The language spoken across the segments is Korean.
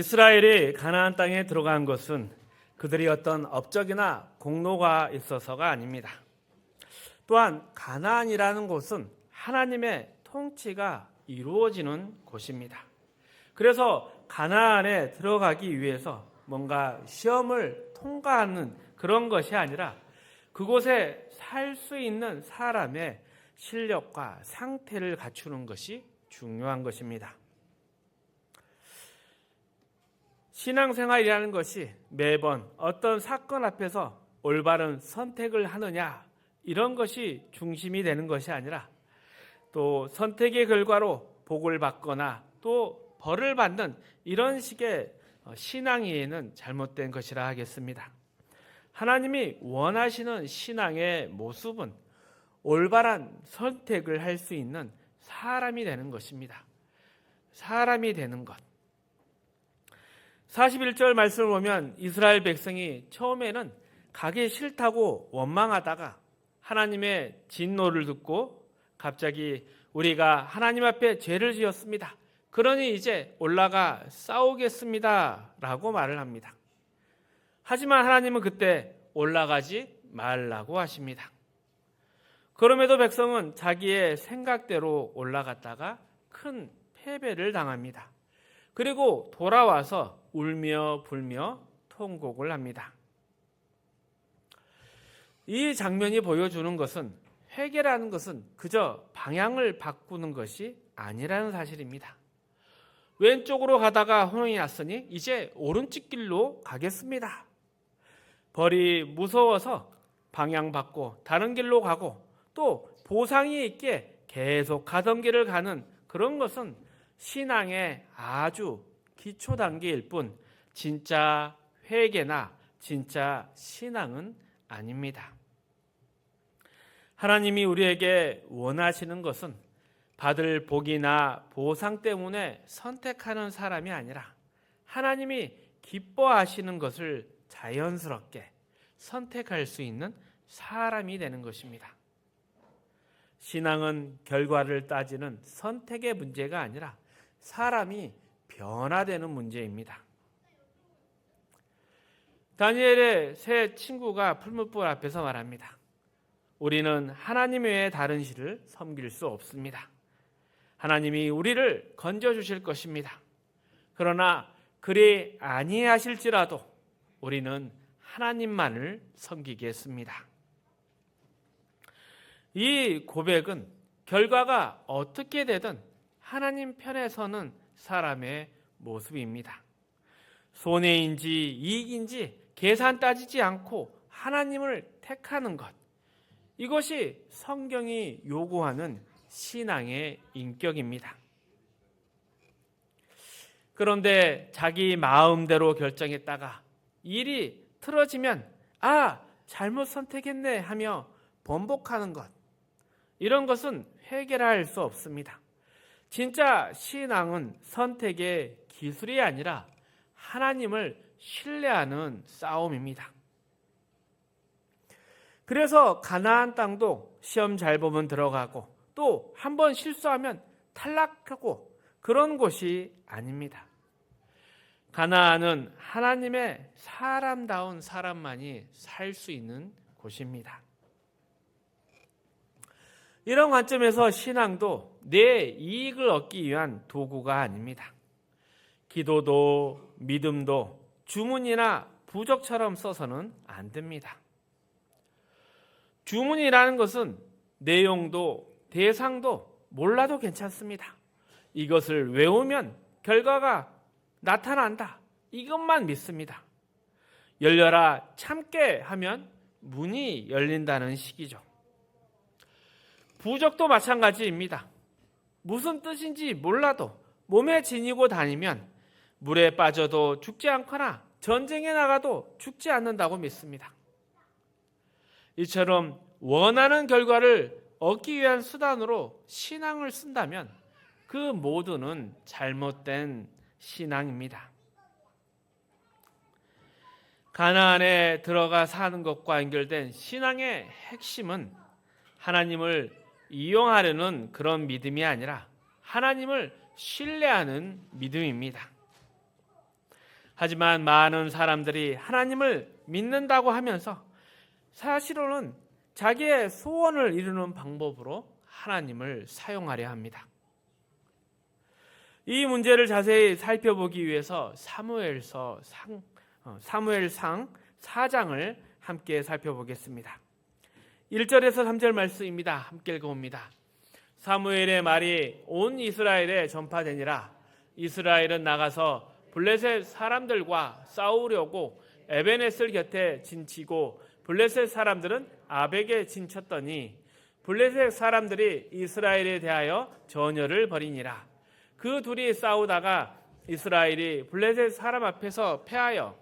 이스라엘이 가나안 땅에 들어간 것은 그들이 어떤 업적이나 공로가 있어서가 아닙니다. 또한 가나안이라는 곳은 하나님의 통치가 이루어지는 곳입니다. 그래서 가나안에 들어가기 위해서 뭔가 시험을 통과하는 그런 것이 아니라 그곳에 살 수 있는 사람의 실력과 상태를 갖추는 것이 중요한 것입니다. 신앙생활이라는 것이 매번 어떤 사건 앞에서 올바른 선택을 하느냐 이런 것이 중심이 되는 것이 아니라 또 선택의 결과로 복을 받거나 또 벌을 받는 이런 식의 신앙에는 잘못된 것이라 하겠습니다. 하나님이 원하시는 신앙의 모습은 올바른 선택을 할 수 있는 사람이 되는 것입니다. 사람이 되는 것. 41절 말씀을 보면 이스라엘 백성이 처음에는 가기 싫다고 원망하다가 하나님의 진노를 듣고 갑자기 우리가 하나님 앞에 죄를 지었습니다. 그러니 이제 올라가 싸우겠습니다 라고 말을 합니다. 하지만 하나님은 그때 올라가지 말라고 하십니다. 그럼에도 백성은 자기의 생각대로 올라갔다가 큰 패배를 당합니다. 그리고 돌아와서 울며 불며 통곡을 합니다. 이 장면이 보여주는 것은 회개라는 것은 그저 방향을 바꾸는 것이 아니라는 사실입니다. 왼쪽으로 가다가 혼이 났으니 이제 오른쪽 길로 가겠습니다. 벌이 무서워서 방향 바꿔 다른 길로 가고 또 보상이 있게 계속 가던 길을 가는 그런 것은 신앙의 아주 기초 단계일 뿐 진짜 회개나 진짜 신앙은 아닙니다. 하나님이 우리에게 원하시는 것은 받을 복이나 보상 때문에 선택하는 사람이 아니라 하나님이 기뻐하시는 것을 자연스럽게 선택할 수 있는 사람이 되는 것입니다. 신앙은 결과를 따지는 선택의 문제가 아니라 사람이 변화되는 문제입니다. 다니엘의 세 친구가 풀무불 앞에서 말합니다. 우리는 하나님 외에 다른 신을 섬길 수 없습니다. 하나님이 우리를 건져주실 것입니다. 그러나 그리 아니하실지라도 우리는 하나님만을 섬기겠습니다. 이 고백은 결과가 어떻게 되든 하나님 편에 서는 사람의 모습입니다. 손해인지 이익인지 계산 따지지 않고 하나님을 택하는 것. 이것이 성경이 요구하는 신앙의 인격입니다. 그런데 자기 마음대로 결정했다가 일이 틀어지면 잘못 선택했네 하며 번복하는 것. 이런 것은 해결할 수 없습니다. 진짜 신앙은 선택의 기술이 아니라 하나님을 신뢰하는 싸움입니다. 그래서 가나안 땅도 시험 잘 보면 들어가고 또 한 번 실수하면 탈락하고 그런 곳이 아닙니다. 가나안은 하나님의 사람다운 사람만이 살 수 있는 곳입니다. 이런 관점에서 신앙도 내 이익을 얻기 위한 도구가 아닙니다. 기도도 믿음도 주문이나 부적처럼 써서는 안 됩니다. 주문이라는 것은 내용도 대상도 몰라도 괜찮습니다. 이것을 외우면 결과가 나타난다. 이것만 믿습니다. 열려라 참게 하면 문이 열린다는 식이죠. 부적도 마찬가지입니다. 무슨 뜻인지 몰라도 몸에 지니고 다니면 물에 빠져도 죽지 않거나 전쟁에 나가도 죽지 않는다고 믿습니다. 이처럼 원하는 결과를 얻기 위한 수단으로 신앙을 쓴다면 그 모두는 잘못된 신앙입니다. 가나안에 들어가 사는 것과 연결된 신앙의 핵심은 하나님을 이용하려는 그런 믿음이 아니라 하나님을 신뢰하는 믿음입니다. 하지만 많은 사람들이 하나님을 믿는다고 하면서 사실로는 자기의 소원을 이루는 방법으로 하나님을 사용하려 합니다. 이 문제를 자세히 살펴보기 위해서 사무엘상 4장을 함께 살펴보겠습니다. 1절에서 3절 말씀입니다. 함께 읽어봅니다. 사무엘의 말이 온 이스라엘에 전파되니라. 이스라엘은 나가서 블레셋 사람들과 싸우려고 에베네셀 곁에 진치고 블레셋 사람들은 아벡에 진쳤더니 블레셋 사람들이 이스라엘에 대하여 전열을 벌이니라. 그 둘이 싸우다가 이스라엘이 블레셋 사람 앞에서 패하여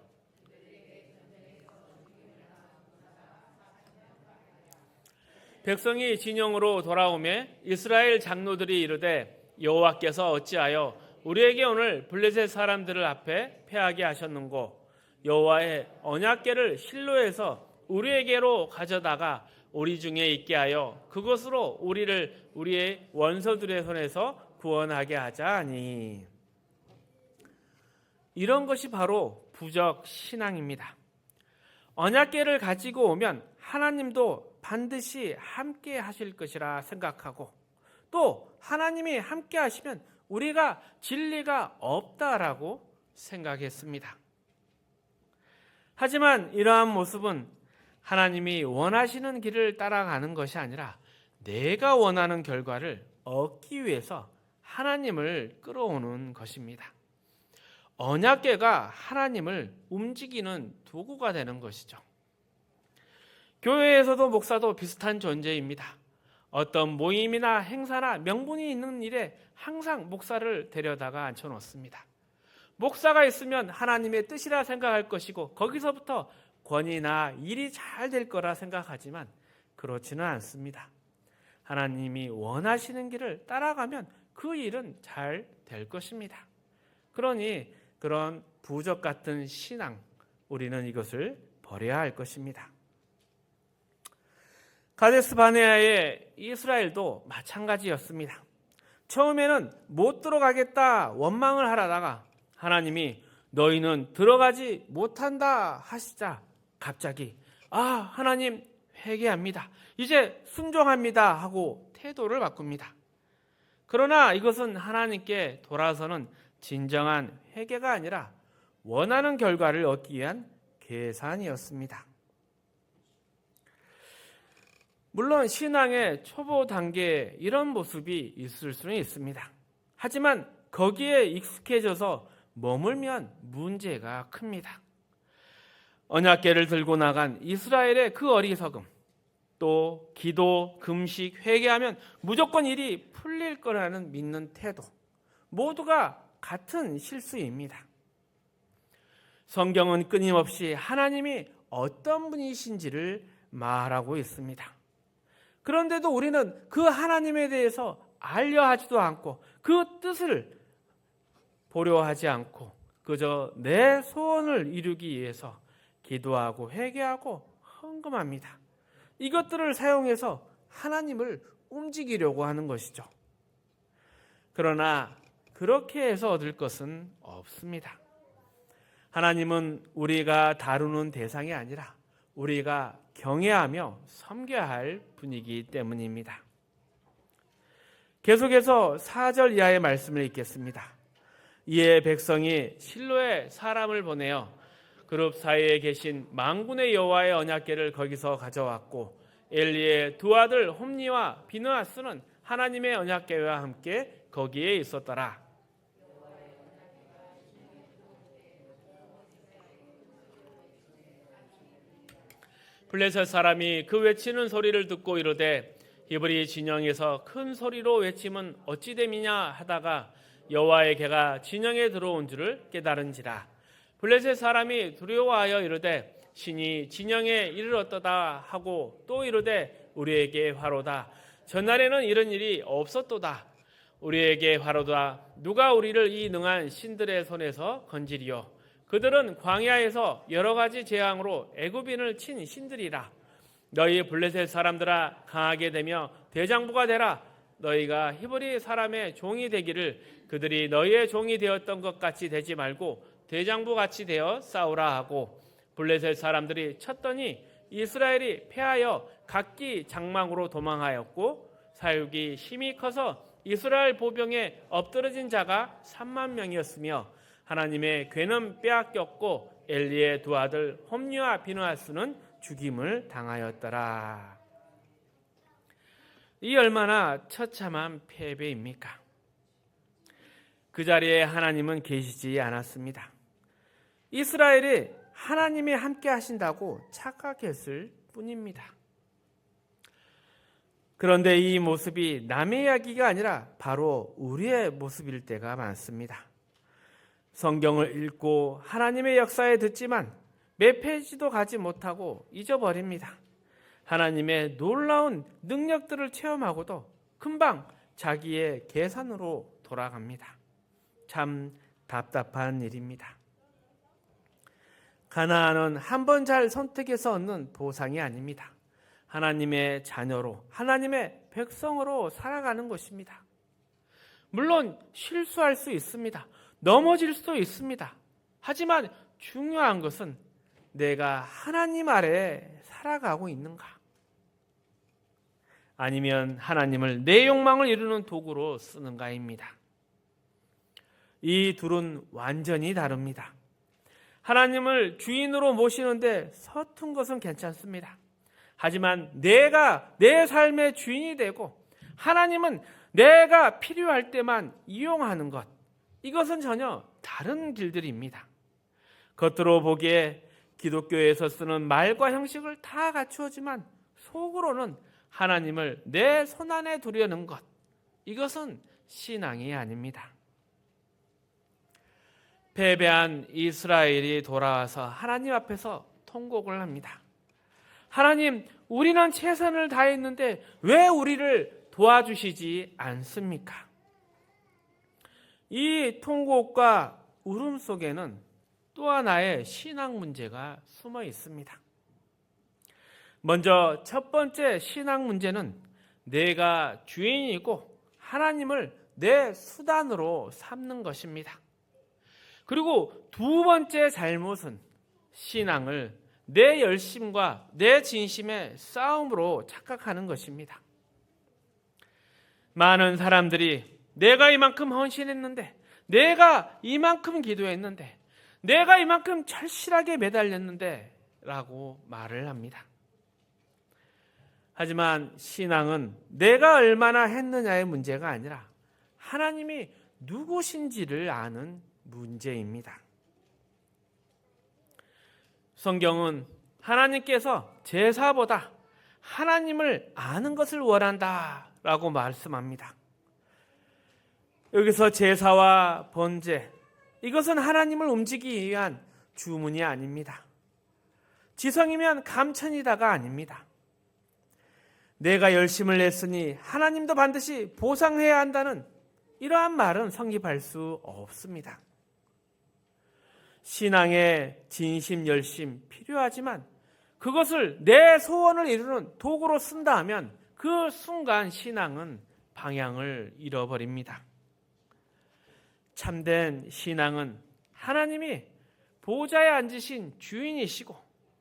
백성이 진영으로 돌아오매 이스라엘 장로들이 이르되 여호와께서 어찌하여 우리에게 오늘 블레셋 사람들을 앞에 패하게 하셨는고 여호와의 언약궤를 실로에서 우리에게로 가져다가 우리 중에 있게 하여 그것으로 우리를 우리의 원수들의 손에서 구원하게 하자 하니. 이런 것이 바로 부적 신앙입니다. 언약궤를 가지고 오면 하나님도 반드시 함께 하실 것이라 생각하고 또 하나님이 함께 하시면 우리가 진리가 없다라고 생각했습니다. 하지만 이러한 모습은 하나님이 원하시는 길을 따라가는 것이 아니라 내가 원하는 결과를 얻기 위해서 하나님을 끌어오는 것입니다. 언약궤가 하나님을 움직이는 도구가 되는 것이죠. 교회에서도 목사도 비슷한 존재입니다. 어떤 모임이나 행사나 명분이 있는 일에 항상 목사를 데려다가 앉혀놓습니다. 목사가 있으면 하나님의 뜻이라 생각할 것이고 거기서부터 권위나 일이 잘 될 거라 생각하지만 그렇지는 않습니다. 하나님이 원하시는 길을 따라가면 그 일은 잘 될 것입니다. 그러니 그런 부적 같은 신앙, 우리는 이것을 버려야 할 것입니다. 가데스 바네아의 이스라엘도 마찬가지였습니다. 처음에는 못 들어가겠다 원망을 하다가 하나님이 너희는 들어가지 못한다 하시자 갑자기 하나님 회개합니다. 이제 순종합니다 하고 태도를 바꿉니다. 그러나 이것은 하나님께 돌아서는 진정한 회개가 아니라 원하는 결과를 얻기 위한 계산이었습니다. 물론 신앙의 초보 단계에 이런 모습이 있을 수는 있습니다. 하지만 거기에 익숙해져서 머물면 문제가 큽니다. 언약궤를 들고 나간 이스라엘의 그 어리석음, 또 기도, 금식, 회개하면 무조건 일이 풀릴 거라는 믿는 태도, 모두가 같은 실수입니다. 성경은 끊임없이 하나님이 어떤 분이신지를 말하고 있습니다. 그런데도 우리는 그 하나님에 대해서 알려 하지도 않고 그 뜻을 보려 하지 않고 그저 내 소원을 이루기 위해서 기도하고 회개하고 헌금합니다. 이것들을 사용해서 하나님을 움직이려고 하는 것이죠. 그러나 그렇게 해서 얻을 것은 없습니다. 하나님은 우리가 다루는 대상이 아니라 우리가 경외하며 섬겨야 할 분이기 때문입니다. 계속해서 4절 이하의 말씀을 읽겠습니다. 이에 백성이 실로에 사람을 보내어 그룹 사이에 계신 만군의 여호와의 언약궤를 거기서 가져왔고 엘리의 두 아들 홈니와 비느하스는 하나님의 언약궤와 함께 거기에 있었더라. 블레셋 사람이 그 외치는 소리를 듣고 이르되 히브리 진영에서 큰 소리로 외침은 어찌 됨이냐 하다가 여호와의 궤가 진영에 들어온 줄을 깨달은지라. 블레셋 사람이 두려워하여 이르되 신이 진영에 이르렀도다 하고 또 이르되 우리에게 화로다. 전날에는 이런 일이 없었도다. 우리에게 화로다. 누가 우리를 이 능한 신들의 손에서 건지리요. 그들은 광야에서 여러 가지 재앙으로 애굽인을 친 신들이라. 너희 블레셋 사람들아 강하게 되며 대장부가 되라. 너희가 히브리 사람의 종이 되기를 그들이 너희의 종이 되었던 것 같이 되지 말고 대장부 같이 되어 싸우라 하고 블레셋 사람들이 쳤더니 이스라엘이 패하여 각기 장막으로 도망하였고 사육이 힘이 커서 이스라엘 보병에 엎드러진 자가 3만 명이었으며 하나님의 괴는 빼앗겼고 엘리의 두 아들 홈리와 비느하스는 죽임을 당하였더라. 이 얼마나 처참한 패배입니까? 그 자리에 하나님은 계시지 않았습니다. 이스라엘이 하나님이 함께 하신다고 착각했을 뿐입니다. 그런데 이 모습이 남의 이야기가 아니라 바로 우리의 모습일 때가 많습니다. 성경을 읽고 하나님의 역사에 듣지만 몇 페이지도 가지 못하고 잊어버립니다. 하나님의 놀라운 능력들을 체험하고도 금방 자기의 계산으로 돌아갑니다. 참 답답한 일입니다. 가나안은 한 번 잘 선택해서 얻는 보상이 아닙니다. 하나님의 자녀로, 하나님의 백성으로 살아가는 것입니다. 물론 실수할 수 있습니다. 넘어질 수도 있습니다. 하지만 중요한 것은 내가 하나님 아래 살아가고 있는가? 아니면 하나님을 내 욕망을 이루는 도구로 쓰는가입니다. 이 둘은 완전히 다릅니다. 하나님을 주인으로 모시는데 서툰 것은 괜찮습니다. 하지만 내가 내 삶의 주인이 되고 하나님은 내가 필요할 때만 이용하는 것, 이것은 전혀 다른 길들입니다. 겉으로 보기에 기독교에서 쓰는 말과 형식을 다 갖추었지만 속으로는 하나님을 내 손안에 두려는 것, 이것은 신앙이 아닙니다. 패배한 이스라엘이 돌아와서 하나님 앞에서 통곡을 합니다. 하나님, 우리는 최선을 다했는데 왜 우리를 도와주시지 않습니까? 이 통곡과 울음 속에는 또 하나의 신앙 문제가 숨어 있습니다. 먼저 첫 번째 신앙 문제는 내가 주인이고 하나님을 내 수단으로 삼는 것입니다. 그리고 두 번째 잘못은 신앙을 내 열심과 내 진심의 싸움으로 착각하는 것입니다. 많은 사람들이 내가 이만큼 헌신했는데, 내가 이만큼 기도했는데, 내가 이만큼 절실하게 매달렸는데 라고 말을 합니다. 하지만 신앙은 내가 얼마나 했느냐의 문제가 아니라 하나님이 누구신지를 아는 문제입니다. 성경은 하나님께서 제사보다 하나님을 아는 것을 원한다라고 말씀합니다. 여기서 제사와 번제, 이것은 하나님을 움직이기 위한 주문이 아닙니다. 지성이면 감천이다가 아닙니다. 내가 열심을 냈으니 하나님도 반드시 보상해야 한다는 이러한 말은 성립할 수 없습니다. 신앙의 진심, 열심 필요하지만 그것을 내 소원을 이루는 도구로 쓴다 하면 그 순간 신앙은 방향을 잃어버립니다. 참된 신앙은 하나님이 보좌에 앉으신 주인이시고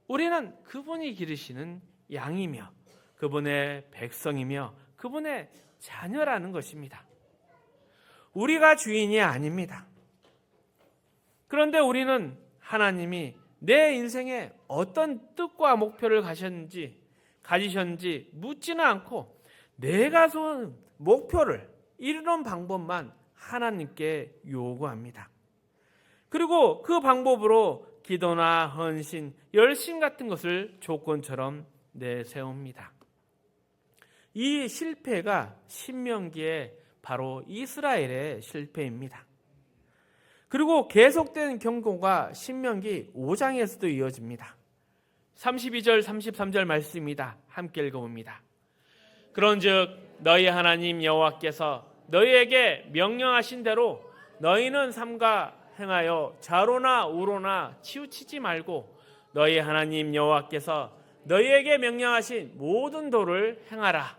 우리는 그분이 기르시는 양이며 그분의 백성이며 그분의 자녀라는 것입니다. 우리가 주인이 아닙니다. 그런데 우리는 하나님이 내 인생에 어떤 뜻과 목표를 가지셨는지 묻지는 않고 내가 세운 목표를 이루는 방법만 하나님께 요구합니다. 그리고 그 방법으로 기도나 헌신, 열심 같은 것을 조건처럼 내세웁니다. 이 실패가 신명기의 바로 이스라엘의 실패입니다. 그리고 계속된 경고가 신명기 5장에서도 이어집니다. 32절 33절 말씀입니다. 함께 읽어봅니다. 그런즉 너희 하나님 여호와께서 너희에게 명령하신 대로 너희는 삼가 행하여 좌로나 우로나 치우치지 말고 너희 하나님 여호와께서 너희에게 명령하신 모든 도를 행하라.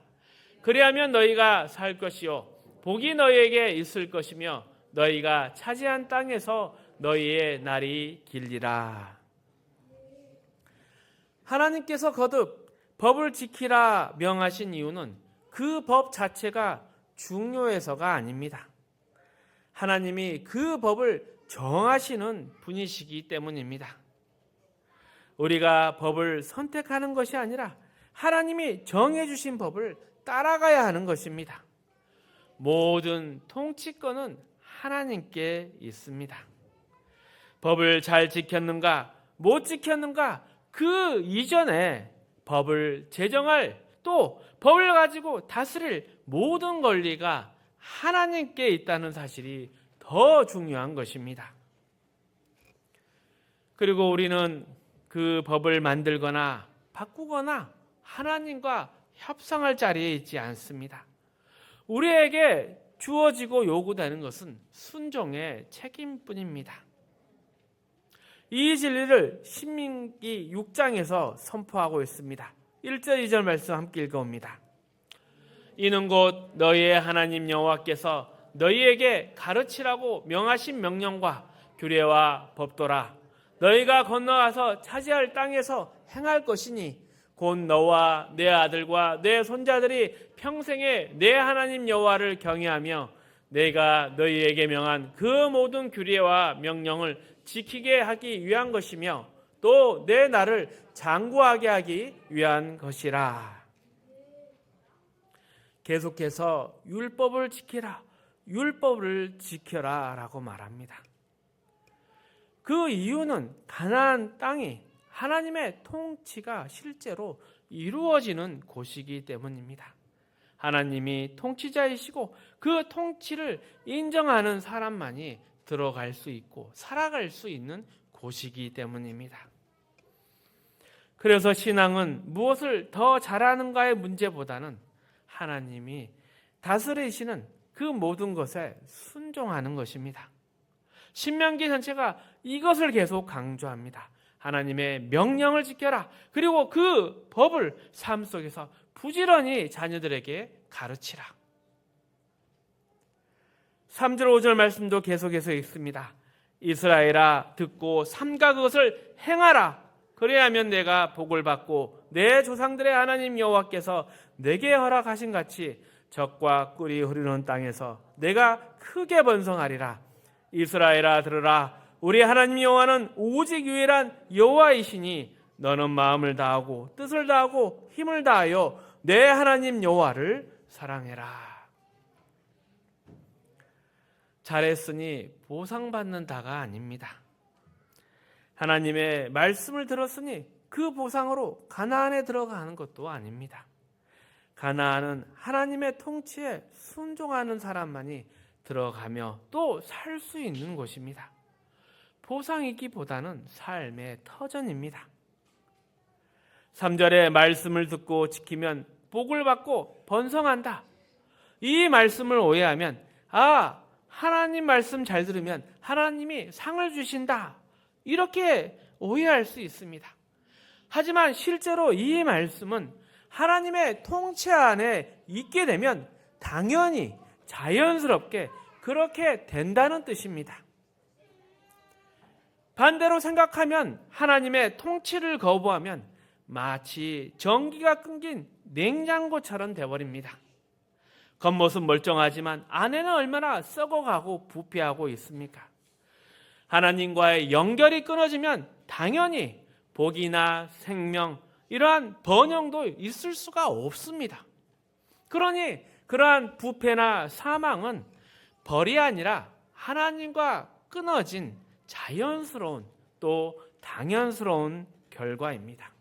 그리하면 너희가 살 것이요 복이 너희에게 있을 것이며 너희가 차지한 땅에서 너희의 날이 길리라. 하나님께서 거듭 법을 지키라 명하신 이유는 그 법 자체가 중요해서가 아닙니다. 하나님이 그 법을 정하시는 분이시기 때문입니다. 우리가 법을 선택하는 것이 아니라 하나님이 정해주신 법을 따라가야 하는 것입니다. 모든 통치권은 하나님께 있습니다. 법을 잘 지켰는가 못 지켰는가 그 이전에 법을 제정할 또 법을 가지고 다스릴 모든 권리가 하나님께 있다는 사실이 더 중요한 것입니다. 그리고 우리는 그 법을 만들거나 바꾸거나 하나님과 협상할 자리에 있지 않습니다. 우리에게 주어지고 요구되는 것은 순종의 책임뿐입니다. 이 진리를 신명기 6장에서 선포하고 있습니다. 1절 2절 말씀 함께 읽어옵니다. 이는 곧 너희의 하나님 여호와께서 너희에게 가르치라고 명하신 명령과 규례와 법도라. 너희가 건너가서 차지할 땅에서 행할 것이니 곧 너와 내 아들과 내 손자들이 평생에 내 하나님 여호와를 경외하며 내가 너희에게 명한 그 모든 규례와 명령을 지키게 하기 위한 것이며 또 내 나를 장구하게 하기 위한 것이라. 계속해서 율법을 지키라, 율법을 지켜라 라고 말합니다. 그 이유는 가나안 땅이 하나님의 통치가 실제로 이루어지는 곳이기 때문입니다. 하나님이 통치자이시고 그 통치를 인정하는 사람만이 들어갈 수 있고 살아갈 수 있는 곳이기 때문입니다. 그래서 신앙은 무엇을 더 잘하는가의 문제보다는 하나님이 다스리시는 그 모든 것에 순종하는 것입니다. 신명기 전체가 이것을 계속 강조합니다. 하나님의 명령을 지켜라. 그리고 그 법을 삶 속에서 부지런히 자녀들에게 가르치라. 3절 5절 말씀도 계속해서 읽습니다. 이스라엘아 듣고 삼가 그것을 행하라. 그래야면 내가 복을 받고 내 조상들의 하나님 여호와께서 내게 허락하신 같이 적과 꿀이 흐르는 땅에서 내가 크게 번성하리라. 이스라엘아 들으라. 우리 하나님 여호와는 오직 유일한 여호와이시니 너는 마음을 다하고 뜻을 다하고 힘을 다하여 내 하나님 여호와를 사랑해라. 잘했으니 보상받는다가 아닙니다. 하나님의 말씀을 들었으니 그 보상으로 가나안에 들어가는 것도 아닙니다. 가나안은 하나님의 통치에 순종하는 사람만이 들어가며 또 살 수 있는 곳입니다. 보상이기보다는 삶의 터전입니다. 3절에 말씀을 듣고 지키면 복을 받고 번성한다. 이 말씀을 오해하면 하나님 말씀 잘 들으면 하나님이 상을 주신다. 이렇게 오해할 수 있습니다. 하지만 실제로 이 말씀은 하나님의 통치 안에 있게 되면 당연히 자연스럽게 그렇게 된다는 뜻입니다. 반대로 생각하면 하나님의 통치를 거부하면 마치 전기가 끊긴 냉장고처럼 되어버립니다. 겉모습 멀쩡하지만 안에는 얼마나 썩어가고 부패하고 있습니까? 하나님과의 연결이 끊어지면 당연히 복이나 생명 이러한 번영도 있을 수가 없습니다. 그러니 그러한 부패나 사망은 벌이 아니라 하나님과 끊어진 자연스러운 또 당연스러운 결과입니다.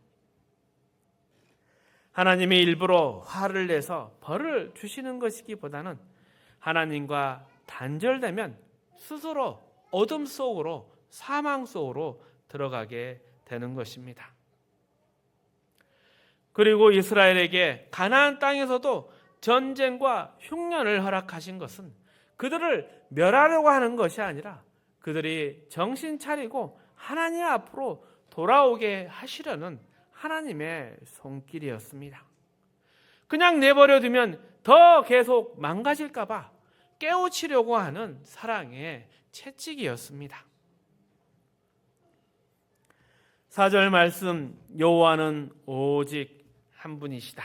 하나님이 일부러 화를 내서 벌을 주시는 것이기보다는 하나님과 단절되면 스스로 어둠 속으로 사망 속으로 들어가게 되는 것입니다. 그리고 이스라엘에게 가나안 땅에서도 전쟁과 흉년을 허락하신 것은 그들을 멸하려고 하는 것이 아니라 그들이 정신 차리고 하나님 앞으로 돌아오게 하시려는 하나님의 손길이었습니다. 그냥 내버려 두면 더 계속 망가질까 봐 깨우치려고 하는 사랑의 채찍이었습니다. 4절 말씀, 여호와는 오직 한 분이시다.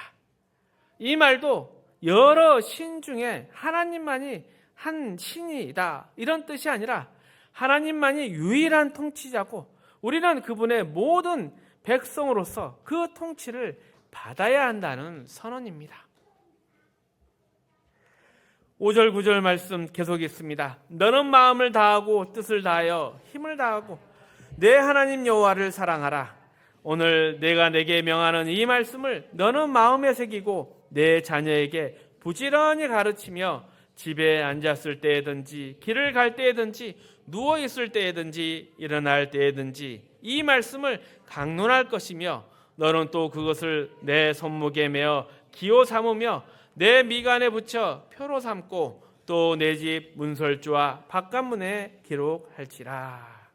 이 말도 여러 신 중에 하나님만이 한 신이다, 이런 뜻이 아니라 하나님만이 유일한 통치자고 우리는 그분의 모든 백성으로서 그 통치를 받아야 한다는 선언입니다. 5절 9절 말씀 계속 있습니다. 너는 마음을 다하고 뜻을 다하여 힘을 다하고 내 하나님 여호와를 사랑하라. 오늘 내가 내게 명하는 이 말씀을 너는 마음에 새기고 내 자녀에게 부지런히 가르치며 집에 앉았을 때에든지 길을 갈 때에든지 누워 있을 때에든지 일어날 때에든지 이 말씀을 강론할 것이며 너는 또 그것을 내 손목에 메어 기호 삼으며 내 미간에 붙여 표로 삼고 또 내 집 문설주와 바깥문에 기록할지라.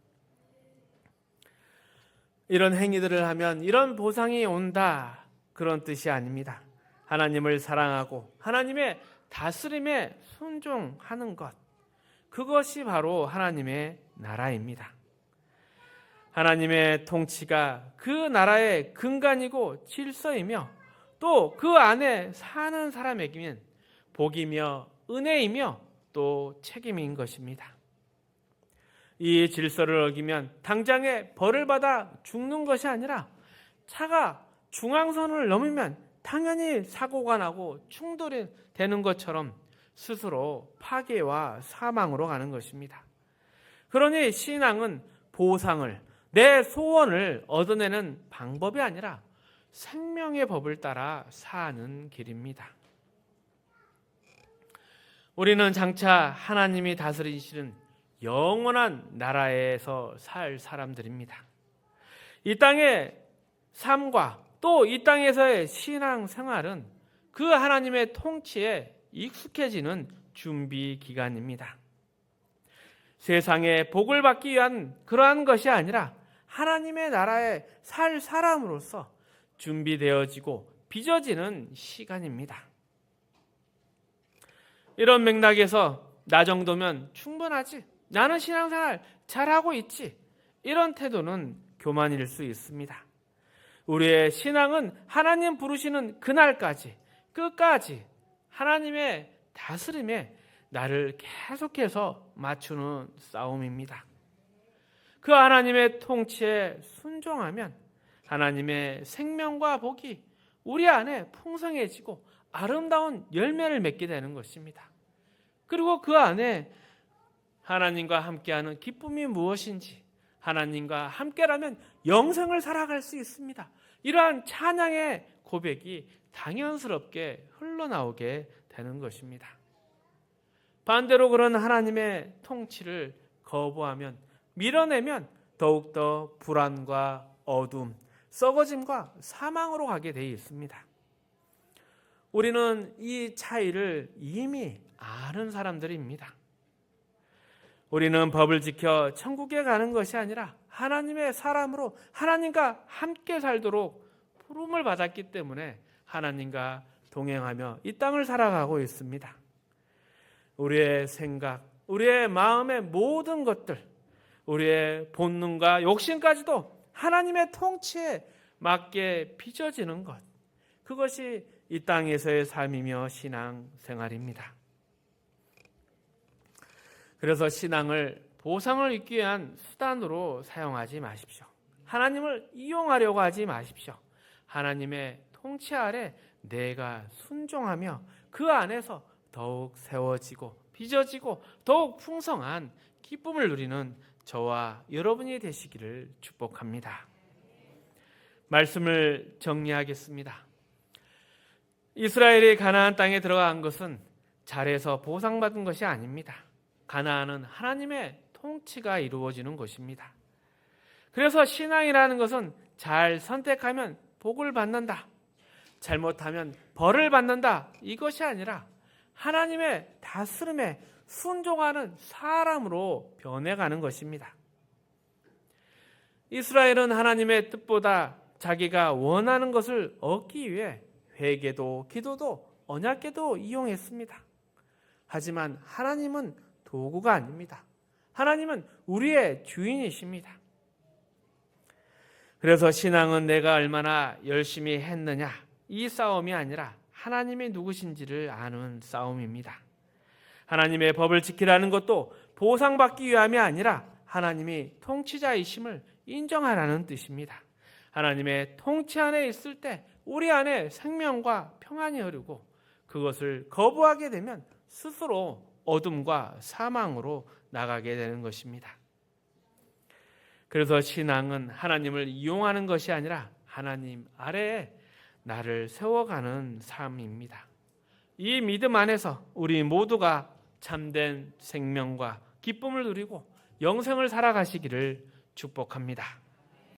이런 행위들을 하면 이런 보상이 온다, 그런 뜻이 아닙니다. 하나님을 사랑하고 하나님의 다스림에 순종하는 것, 그것이 바로 하나님의 나라입니다. 하나님의 통치가 그 나라의 근간이고 질서이며 또 그 안에 사는 사람에게는 복이며 은혜이며 또 책임인 것입니다. 이 질서를 어기면 당장에 벌을 받아 죽는 것이 아니라 차가 중앙선을 넘으면 당연히 사고가 나고 충돌이 되는 것처럼 스스로 파괴와 사망으로 가는 것입니다. 그러니 신앙은 보상을, 내 소원을 얻어내는 방법이 아니라 생명의 법을 따라 사는 길입니다. 우리는 장차 하나님이 다스리시는 영원한 나라에서 살 사람들입니다. 이 땅의 삶과 또 이 땅에서의 신앙 생활은 그 하나님의 통치에 익숙해지는 준비 기간입니다. 세상에 복을 받기 위한 그러한 것이 아니라 하나님의 나라에 살 사람으로서 준비되어지고 빚어지는 시간입니다. 이런 맥락에서 나 정도면 충분하지, 나는 신앙생활 잘하고 있지, 이런 태도는 교만일 수 있습니다. 우리의 신앙은 하나님 부르시는 그날까지, 끝까지 하나님의 다스림에 나를 계속해서 맞추는 싸움입니다. 그 하나님의 통치에 순종하면 하나님의 생명과 복이 우리 안에 풍성해지고 아름다운 열매를 맺게 되는 것입니다. 그리고 그 안에 하나님과 함께하는 기쁨이 무엇인지, 하나님과 함께라면 영생을 살아갈 수 있습니다, 이러한 찬양의 고백이 당연스럽게 흘러나오게 되는 것입니다. 반대로 그런 하나님의 통치를 거부하면, 밀어내면 더욱더 불안과 어둠, 썩어짐과 사망으로 가게 되어 있습니다. 우리는 이 차이를 이미 아는 사람들입니다. 우리는 법을 지켜 천국에 가는 것이 아니라 하나님의 사람으로 하나님과 함께 살도록 부름을 받았기 때문에 하나님과 동행하며 이 땅을 살아가고 있습니다. 우리의 생각, 우리의 마음의 모든 것들, 우리의 본능과 욕심까지도 하나님의 통치에 맞게 빚어지는 것, 그것이 이 땅에서의 삶이며 신앙생활입니다. 그래서 신앙을 보상을 얻기 위한 수단으로 사용하지 마십시오. 하나님을 이용하려고 하지 마십시오. 하나님의 통치 아래 내가 순종하며 그 안에서 더욱 세워지고 빚어지고 더욱 풍성한 기쁨을 누리는 저와 여러분이 되시기를 축복합니다. 말씀을 정리하겠습니다. 이스라엘이 가나안 땅에 들어간 것은 잘해서 보상받은 것이 아닙니다. 가나안은 하나님의 통치가 이루어지는 곳입니다. 그래서 신앙이라는 것은 잘 선택하면 복을 받는다, 잘못하면 벌을 받는다, 이것이 아니라 하나님의 다스림에 순종하는 사람으로 변해가는 것입니다. 이스라엘은 하나님의 뜻보다 자기가 원하는 것을 얻기 위해 회개도 기도도 언약궤도 이용했습니다. 하지만 하나님은 도구가 아닙니다. 하나님은 우리의 주인이십니다. 그래서 신앙은 내가 얼마나 열심히 했느냐, 이 싸움이 아니라 하나님이 누구신지를 아는 싸움입니다. 하나님의 법을 지키라는 것도 보상받기 위함이 아니라 하나님이 통치자이심을 인정하라는 뜻입니다. 하나님의 통치 안에 있을 때 우리 안에 생명과 평안이 흐르고 그것을 거부하게 되면 스스로 어둠과 사망으로 나가게 되는 것입니다. 그래서 신앙은 하나님을 이용하는 것이 아니라 하나님 아래에 나를 세워가는 삶입니다. 이 믿음 안에서 우리 모두가 참된 생명과 기쁨을 누리고 영생을 살아가시기를 축복합니다.